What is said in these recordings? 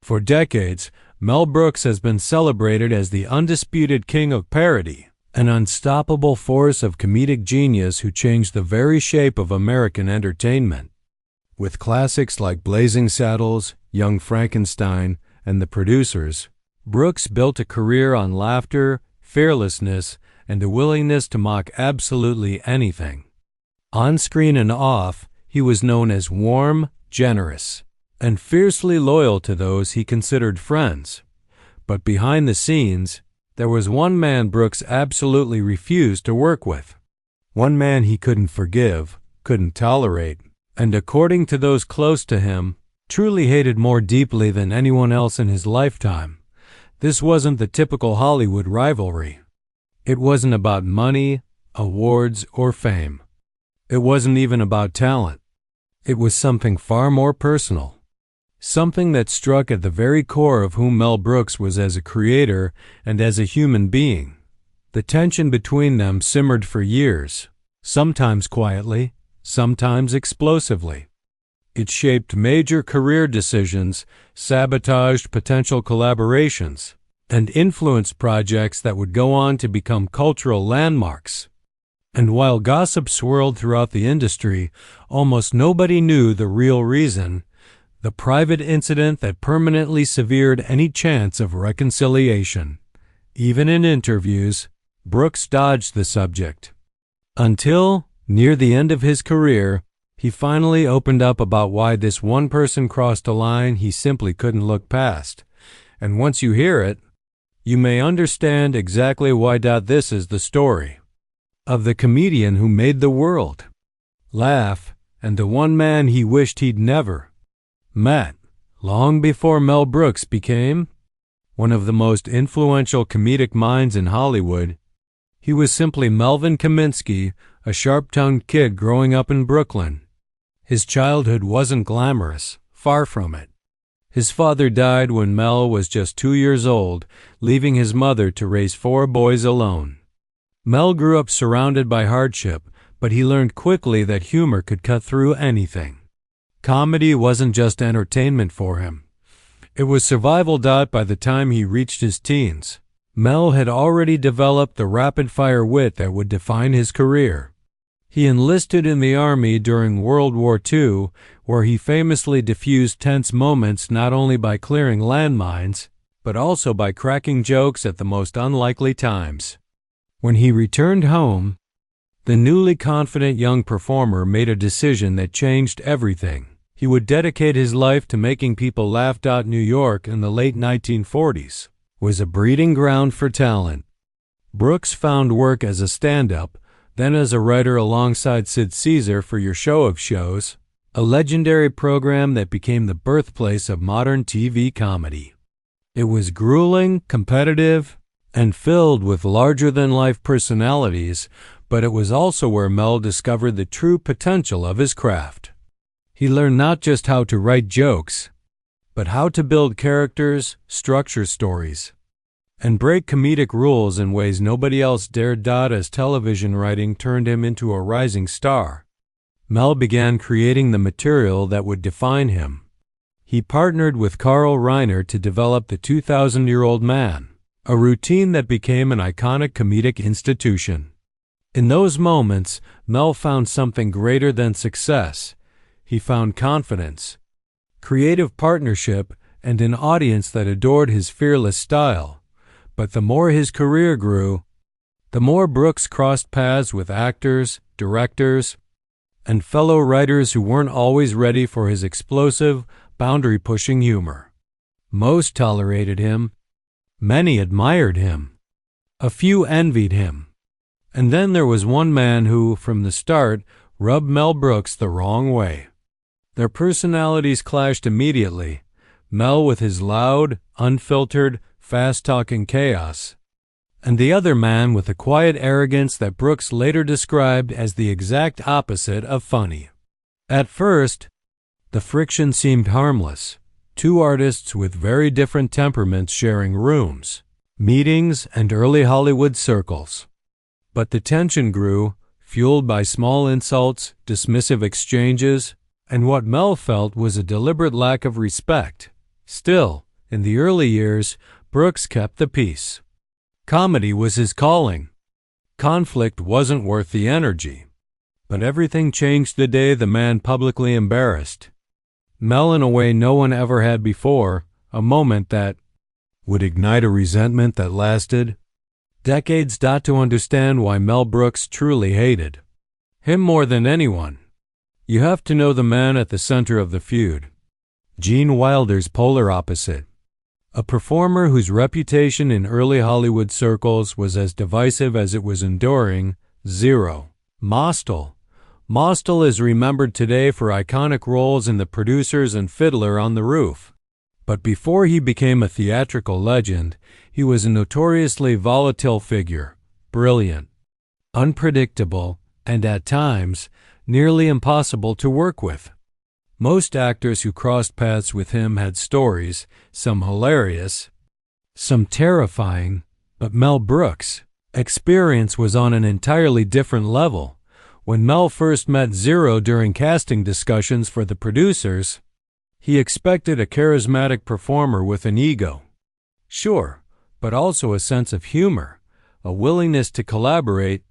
For decades, Mel Brooks has been celebrated as the undisputed king of parody, an unstoppable force of comedic genius who changed the very shape of American entertainment. With classics like Blazing Saddles, Young Frankenstein, and The Producers, Brooks built a career on laughter, fearlessness, and a willingness to mock absolutely anything. On screen and off, he was known as warm, generous, and fiercely loyal to those he considered friends. But behind the scenes, there was one man Brooks absolutely refused to work with. One man he couldn't forgive, couldn't tolerate, and according to those close to him, truly hated more deeply than anyone else in his lifetime. This wasn't the typical Hollywood rivalry. It wasn't about money, awards, or fame. It wasn't even about talent. It was something far more personal. Something that struck at the very core of who Mel Brooks was as a creator and as a human being. The tension between them simmered for years, sometimes quietly, sometimes explosively. It shaped major career decisions, sabotaged potential collaborations, and influenced projects that would go on to become cultural landmarks. And while gossip swirled throughout the industry, almost nobody knew the real reason, the private incident that permanently severed any chance of reconciliation. Even in interviews, Brooks dodged the subject. Until, near the end of his career, he finally opened up about why this one person crossed a line he simply couldn't look past. And once you hear it, you may understand exactly why. This is the story of the comedian who made the world laugh and the one man he wished he'd never met. Long before Mel Brooks became one of the most influential comedic minds in Hollywood, he was simply Melvin Kaminsky, a sharp-tongued kid growing up in Brooklyn. His childhood wasn't glamorous, far from it. His father died when Mel was just 2 years old, leaving his mother to raise 4 boys alone. Mel grew up surrounded by hardship, but he learned quickly that humor could cut through anything. Comedy wasn't just entertainment for him. It was survival. By the time he reached his teens, Mel had already developed the rapid-fire wit that would define his career. He enlisted in the Army during World War II, where he famously diffused tense moments not only by clearing landmines, but also by cracking jokes at the most unlikely times. When he returned home, the newly confident young performer made a decision that changed everything. He would dedicate his life to making people laugh. New York in the late 1940s was a breeding ground for talent. Brooks found work as a stand-up, then as a writer alongside Sid Caesar for Your Show of Shows, a legendary program that became the birthplace of modern TV comedy. It was grueling, competitive, and filled with larger-than-life personalities, but it was also where Mel discovered the true potential of his craft. He learned not just how to write jokes, but how to build characters, structure stories, and break comedic rules in ways nobody else dared. As television writing turned him into a rising star, Mel began creating the material that would define him. He partnered with Carl Reiner to develop The 2,000-Year-Old Man, a routine that became an iconic comedic institution. In those moments, Mel found something greater than success. He found confidence, creative partnership, and an audience that adored his fearless style. But the more his career grew, the more Brooks crossed paths with actors, directors, and fellow writers who weren't always ready for his explosive, boundary-pushing humor. Most tolerated him. Many admired him. A few envied him. And then there was one man who, from the start, rubbed Mel Brooks the wrong way. Their personalities clashed immediately. Mel with his loud, unfiltered, fast-talking chaos, and the other man with a quiet arrogance that Brooks later described as the exact opposite of funny. At first, the friction seemed harmless. 2 artists with very different temperaments sharing rooms, meetings, and early Hollywood circles. But the tension grew, fueled by small insults, dismissive exchanges, and what Mel felt was a deliberate lack of respect. Still, In the early years, Brooks kept the peace. Comedy was his calling. Conflict wasn't worth the energy. But everything changed the day the man publicly embarrassed Mel in a way no one ever had before, a moment that would ignite a resentment that lasted decades. To understand why Mel Brooks truly hated him more than anyone, you have to know the man at the center of the feud, Gene Wilder's polar opposite, a performer whose reputation in early Hollywood circles was as divisive as it was enduring. Zero. Mostel. Mostel is remembered today for iconic roles in The Producers and Fiddler on the Roof. But before he became a theatrical legend, he was a notoriously volatile figure, brilliant, unpredictable, and at times, nearly impossible to work with. Most actors who crossed paths with him had stories, some hilarious, some terrifying, but Mel Brooks' experience was on an entirely different level. When Mel first met Zero during casting discussions for The Producers, he expected a charismatic performer with an ego. Sure, but also a sense of humor, a willingness to collaborate,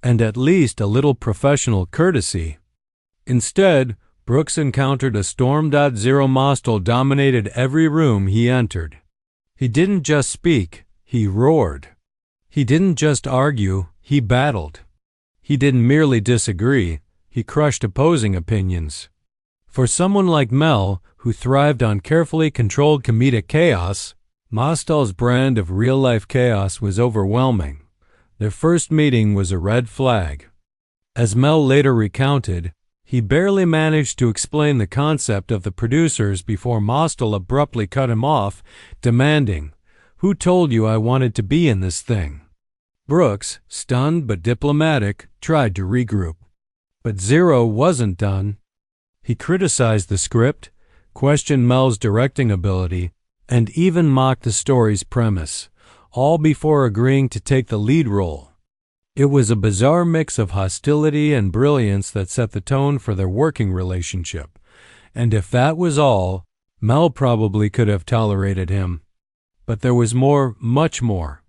and at least a little professional courtesy. Instead, Brooks encountered a storm. Zero Mostel dominated every room he entered. He didn't just speak, he roared. He didn't just argue, he battled. He didn't merely disagree, he crushed opposing opinions. For someone like Mel, who thrived on carefully controlled comedic chaos, Mostel's brand of real-life chaos was overwhelming. Their first meeting was a red flag. As Mel later recounted, he barely managed to explain the concept of The Producers before Mostel abruptly cut him off, demanding, "Who told you I wanted to be in this thing?" Brooks, stunned but diplomatic, tried to regroup. But Zero wasn't done. He criticized the script, questioned Mel's directing ability, and even mocked the story's premise, all before agreeing to take the lead role. It was a bizarre mix of hostility and brilliance that set the tone for their working relationship, and if that was all, Mel probably could have tolerated him. But there was more, much more.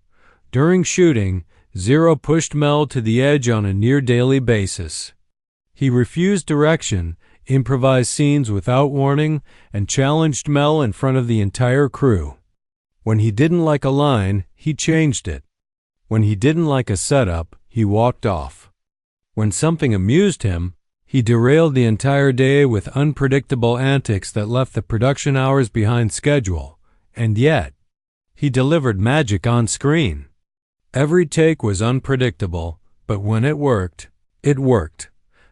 During shooting, Zero pushed Mel to the edge on a near-daily basis. He refused direction, improvised scenes without warning, and challenged Mel in front of the entire crew. When he didn't like a line, he changed it. When he didn't like a setup, he walked off. When something amused him, he derailed the entire day with unpredictable antics that left the production hours behind schedule. And yet, he delivered magic on screen. Every take was unpredictable, but when it worked, it worked.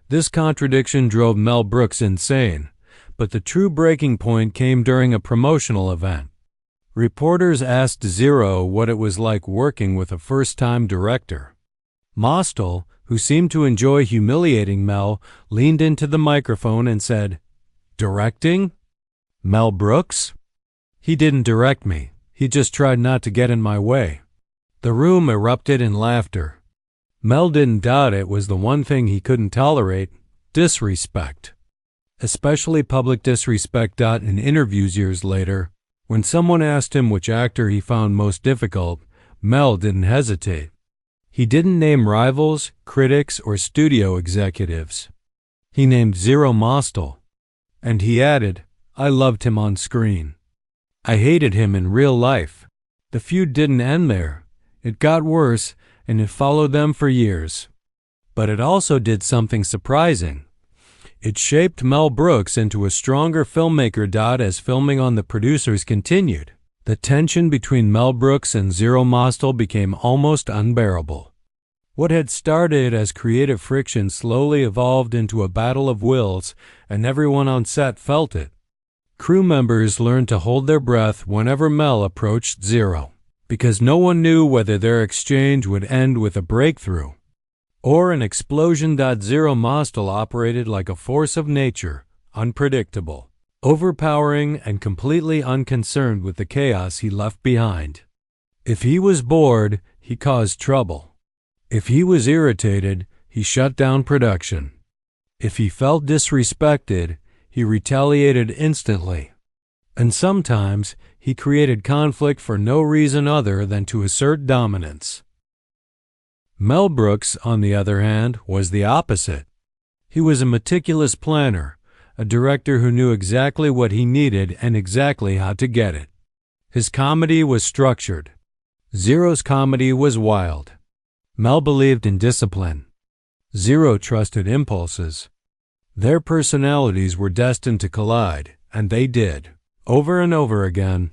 This contradiction drove Mel Brooks insane, but the true breaking point came during a promotional event. Reporters asked Zero what it was like working with a first-time director. Mostel, who seemed to enjoy humiliating Mel, leaned into the microphone and said, "Directing? Mel Brooks? He didn't direct me. He just tried not to get in my way." The room erupted in laughter. Mel didn't doubt it was the one thing he couldn't tolerate: disrespect. Especially public disrespect. In interviews years later, when someone asked him which actor he found most difficult, Mel didn't hesitate. He didn't name rivals, critics, or studio executives. He named Zero Mostel. And he added, "I loved him on screen. I hated him in real life." The feud didn't end there. It got worse, and it followed them for years. But it also did something surprising. It shaped Mel Brooks into a stronger filmmaker. As filming on The Producers continued, the tension between Mel Brooks and Zero Mostel became almost unbearable. What had started as creative friction slowly evolved into a battle of wills, and everyone on set felt it. Crew members learned to hold their breath whenever Mel approached Zero, because no one knew whether their exchange would end with a breakthrough or an explosion. Zero Mostel operated like a force of nature, unpredictable, overpowering, and completely unconcerned with the chaos he left behind. If he was bored, he caused trouble. If he was irritated, he shut down production. If he felt disrespected, he retaliated instantly. And sometimes he created conflict for no reason other than to assert dominance. Mel Brooks, on the other hand, was the opposite. He was a meticulous planner, a director who knew exactly what he needed and exactly how to get it. His comedy was structured. Zero's comedy was wild. Mel believed in discipline. Zero trusted impulses. Their personalities were destined to collide, and they did. Over and over again.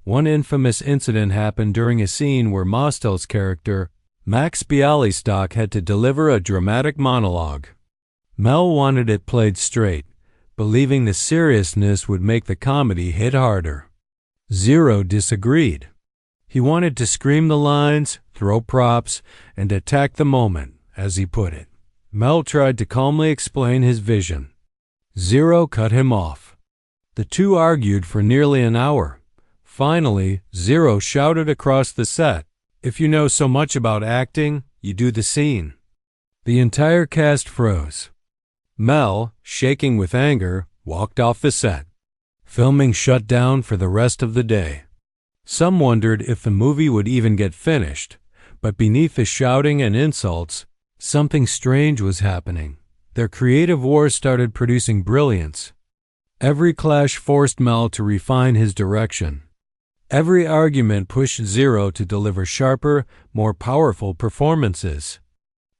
One infamous incident happened during a scene where Mostel's character, Max Bialystock, had to deliver a dramatic monologue. Mel wanted it played straight, believing the seriousness would make the comedy hit harder. Zero disagreed. He wanted to scream the lines, throw props, and attack the moment, as he put it. Mel tried to calmly explain his vision. Zero cut him off. The two argued for nearly an hour. Finally, Zero shouted across the set, "If you know so much about acting, you do the scene." The entire cast froze. Mel, shaking with anger, walked off the set. Filming shut down for the rest of the day. Some wondered if the movie would even get finished, but beneath the shouting and insults, something strange was happening. Their creative war started producing brilliance. Every clash forced Mel to refine his direction. Every argument pushed Zero to deliver sharper, more powerful performances.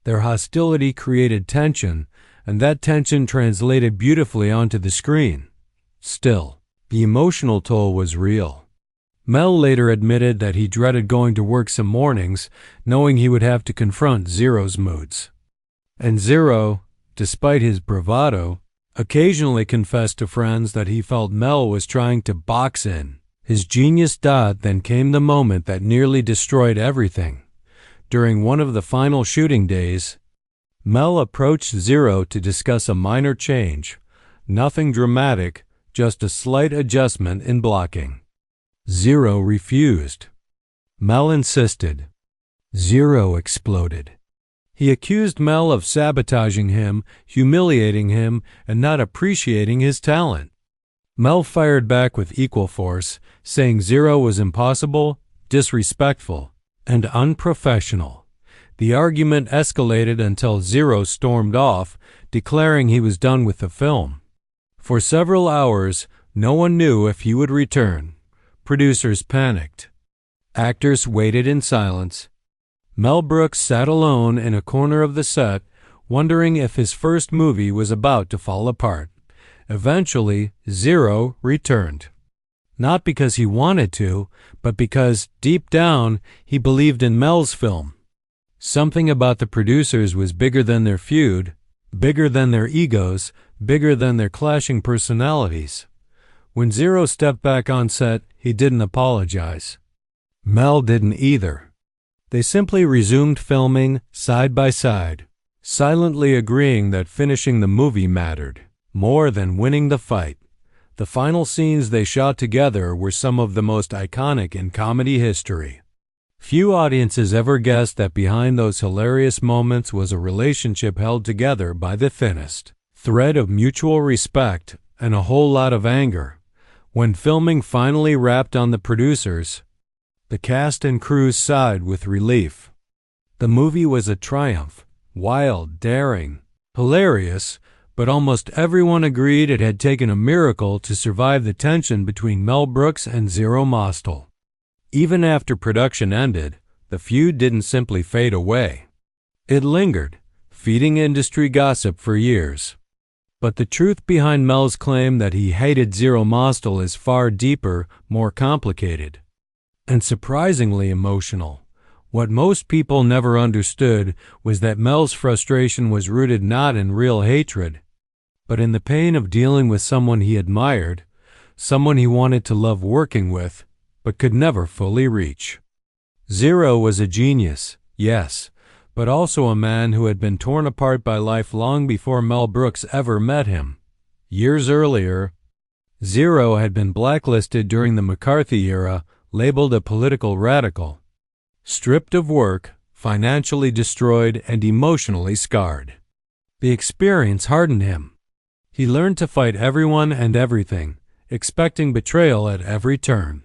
Their hostility created tension, and that tension translated beautifully onto the screen. Still, the emotional toll was real. Mel later admitted that he dreaded going to work some mornings, knowing he would have to confront Zero's moods. And Zero, despite his bravado, occasionally confessed to friends that he felt Mel was trying to box in. His genius dot. Then came the moment that nearly destroyed everything. During one of the final shooting days, Mel approached Zero to discuss a minor change. Nothing dramatic, just a slight adjustment in blocking. Zero refused. Mel insisted. Zero exploded. He accused Mel of sabotaging him, humiliating him, and not appreciating his talent. Mel fired back with equal force, saying Zero was impossible, disrespectful, and unprofessional. The argument escalated until Zero stormed off, declaring he was done with the film. For several hours, no one knew if he would return. Producers panicked. Actors waited in silence. Mel Brooks sat alone in a corner of the set, wondering if his first movie was about to fall apart. Eventually, Zero returned. Not because he wanted to, but because, deep down, he believed in Mel's film. Something about the producers was bigger than their feud, bigger than their egos, bigger than their clashing personalities. When Zero stepped back on set, he didn't apologize. Mel didn't either. They simply resumed filming side by side, silently agreeing that finishing the movie mattered more than winning the fight. The final scenes they shot together were some of the most iconic in comedy history. Few audiences ever guessed that behind those hilarious moments was a relationship held together by the thinnest thread of mutual respect and a whole lot of anger. When filming finally wrapped on the producers, the cast and crew sighed with relief. The movie was a triumph, wild, daring, hilarious, but almost everyone agreed it had taken a miracle to survive the tension between Mel Brooks and Zero Mostel. Even after production ended, the feud didn't simply fade away. It lingered, feeding industry gossip for years. But the truth behind Mel's claim that he hated Zero Mostel is far deeper, more complicated, and surprisingly emotional. What most people never understood was that Mel's frustration was rooted not in real hatred, but in the pain of dealing with someone he admired, someone he wanted to love working with, but could never fully reach. Zero was a genius, yes, but also a man who had been torn apart by life long before Mel Brooks ever met him. Years earlier, Zero had been blacklisted during the McCarthy era, labeled a political radical. Stripped of work, financially destroyed, and emotionally scarred. The experience hardened him. He learned to fight everyone and everything, expecting betrayal at every turn.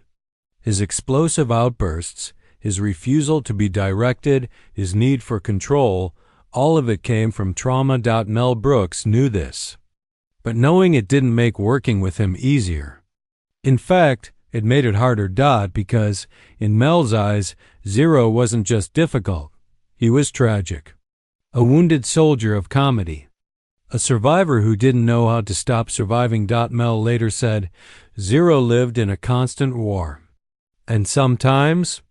His explosive outbursts, his refusal to be directed, his need for control, all of it came from trauma. Mel Brooks knew this. But knowing it didn't make working with him easier. In fact, it made it harder. Because, in Mel's eyes, Zero wasn't just difficult, he was tragic. A wounded soldier of comedy. A survivor who didn't know how to stop surviving. Mel later said, Zero lived in a constant war. And sometimes,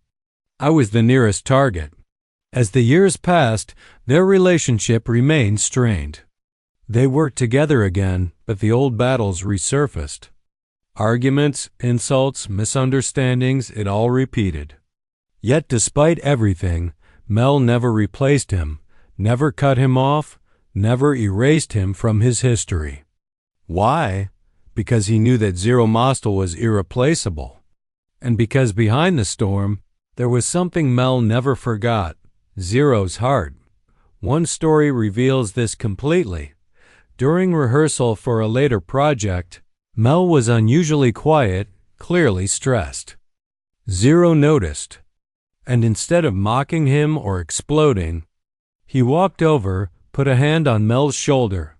I was the nearest target. As the years passed, their relationship remained strained. They worked together again, but the old battles resurfaced. Arguments, insults, misunderstandings, it all repeated. Yet despite everything, Mel never replaced him, never cut him off, never erased him from his history. Why? Because he knew that Zero Mostel was irreplaceable. And because behind the storm, there was something Mel never forgot, Zero's heart. One story reveals this completely. During rehearsal for a later project, Mel was unusually quiet, clearly stressed. Zero noticed, and instead of mocking him or exploding, he walked over, put a hand on Mel's shoulder,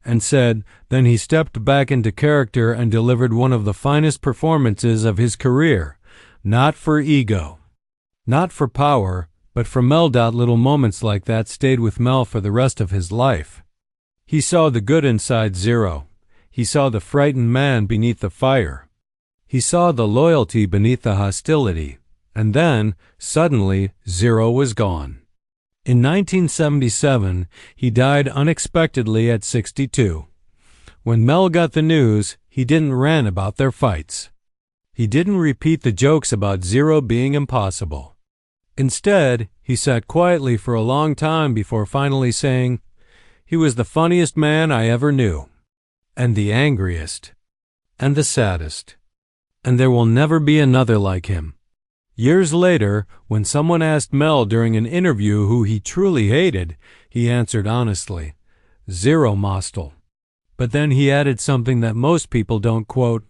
and said, then he stepped back into character and delivered one of the finest performances of his career, not for ego, not for power, but for Mel. Little moments like that stayed with Mel for the rest of his life. He saw the good inside Zero. He saw the frightened man beneath the fire. He saw the loyalty beneath the hostility. And then, suddenly, Zero was gone. In 1977, he died unexpectedly at 62. When Mel got the news, he didn't rant about their fights. He didn't repeat the jokes about Zero being impossible. Instead, he sat quietly for a long time before finally saying, he was the funniest man I ever knew, and the angriest, and the saddest, and there will never be another like him. Years later, when someone asked Mel during an interview who he truly hated, he answered honestly, Zero Mostel. But then he added something that most people don't quote,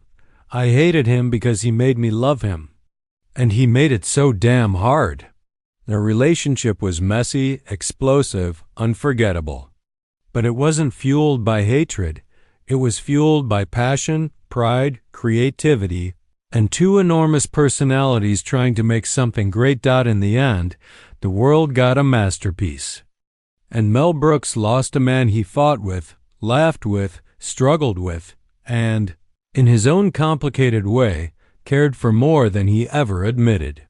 I hated him because he made me love him. And he made it so damn hard. Their relationship was messy, explosive, unforgettable. But it wasn't fueled by hatred. It was fueled by passion, pride, creativity, and two enormous personalities trying to make something great. In the end, the world got a masterpiece. And Mel Brooks lost a man he fought with, laughed with, struggled with, and, in his own complicated way, cared for more than he ever admitted.